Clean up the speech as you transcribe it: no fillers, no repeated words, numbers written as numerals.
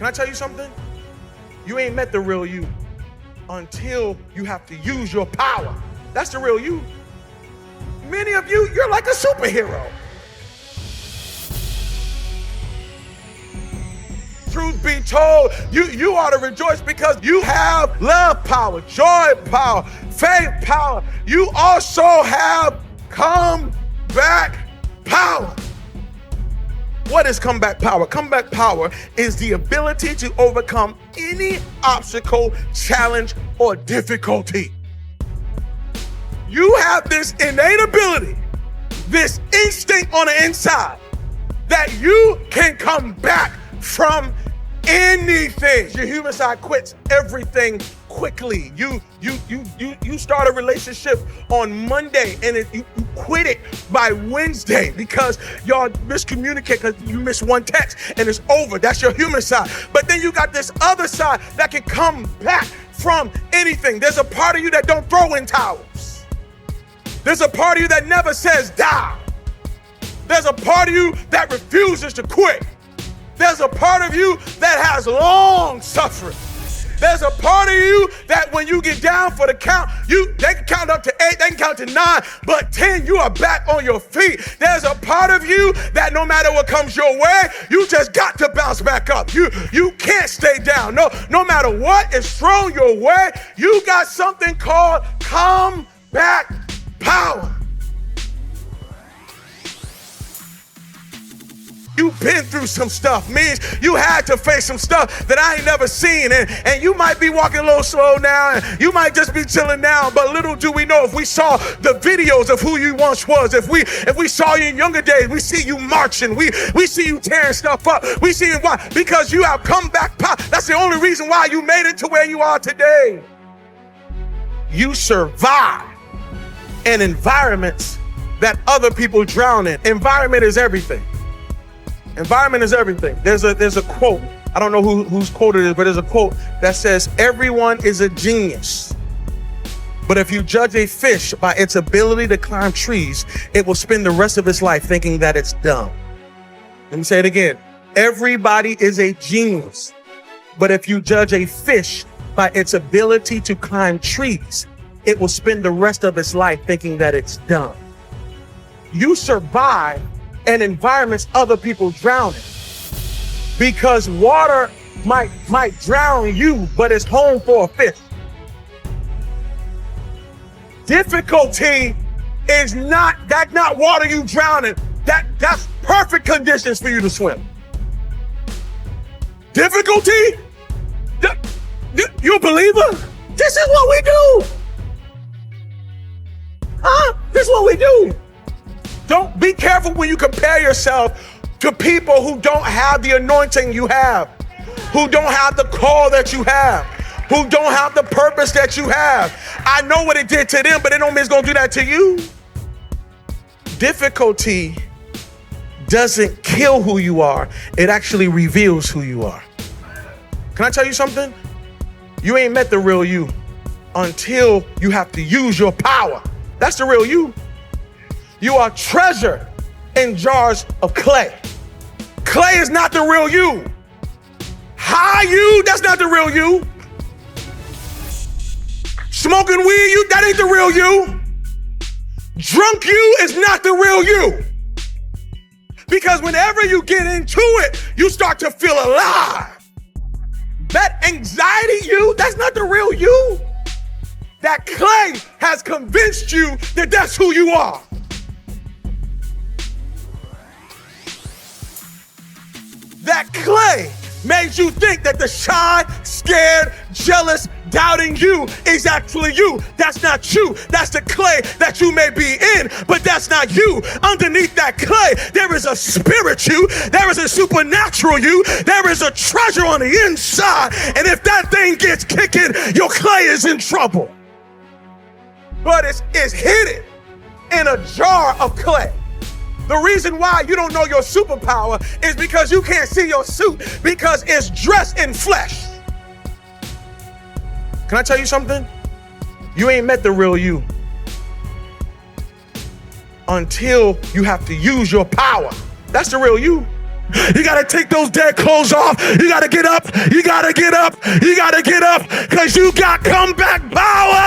Can I tell you something? You ain't met the real you until you have to use your power. That's the real you. Many of you, you're like a superhero. Truth be told, you ought to rejoice because you have love power, joy power, faith power. You also have comeback power. What is comeback power? Comeback power is the ability to overcome any obstacle, challenge, or difficulty. You have this innate ability, this instinct on the inside, that you can come back from anything. Your human side quits everything quickly. You start a relationship on Monday and you quit it by Wednesday because y'all miscommunicate because you miss one text and it's over. That's your human side. But then you got this other side that can come back from anything. There's a part of you that don't throw in towels. There's a part of you that never says die. There's a part of you that refuses to quit. There's a part of you that has long suffering. There's a part of you that when you get down for the count, they can count up to 8, they can count to 9, but 10, you are back on your feet. There's a part of you that no matter what comes your way, you just got to bounce back up. You can't stay down. No matter what is thrown your way, you got something called comeback power. You've been through some stuff, means you had to face some stuff that I ain't never seen. And you might be walking a little slow now, and you might just be chilling now, but little do we know, if we saw the videos of who you once was, if we saw you in younger days, we see you marching, we see you tearing stuff up, we see you, why? Because you have come back power. That's the only reason why you made it to where you are today. You survive in environments that other people drown in. Environment is everything. Environment is everything. There's a quote. I don't know whose quote it is, but there's a quote that says, everyone is a genius. But if you judge a fish by its ability to climb trees, it will spend the rest of its life thinking that it's dumb. Let me say it again. Everybody is a genius. But if you judge a fish by its ability to climb trees, it will spend the rest of its life thinking that it's dumb. You survive and environments other people drown in, because water might drown you, but it's home for a fish. Difficulty is not water you drown in. That's perfect conditions for you to swim. Difficulty? You a believer? This is what we do. Huh? This is what we do. Don't be careful when you compare yourself to people who don't have the anointing you have, who don't have the call that you have, who don't have the purpose that you have. I know what it did to them, but it don't mean it's gonna do that to you. Difficulty doesn't kill who you are. It actually reveals who you are. Can I tell you something? You ain't met the real you until you have to use your power. That's the real you. You are treasure in jars of clay. Clay is not the real you. High you, that's not the real you. Smoking weed, that ain't the real you. Drunk you is not the real you. Because whenever you get into it, you start to feel alive. That anxiety you, that's not the real you. That clay has convinced you that that's who you are. That clay made you think that the shy, scared, jealous, doubting you is actually you. That's not you. That's the clay that you may be in, but that's not you. Underneath that clay, there is a spirit you. There is a supernatural you. There is a treasure on the inside. And if that thing gets kicking, your clay is in trouble. But it's hidden in a jar of clay. The reason why you don't know your superpower is because you can't see your suit, because it's dressed in flesh. Can I tell you something? You ain't met the real you until you have to use your power. That's the real you. You got to take those dead clothes off. You got to get up. You got to get up. You got to get up because you got comeback power.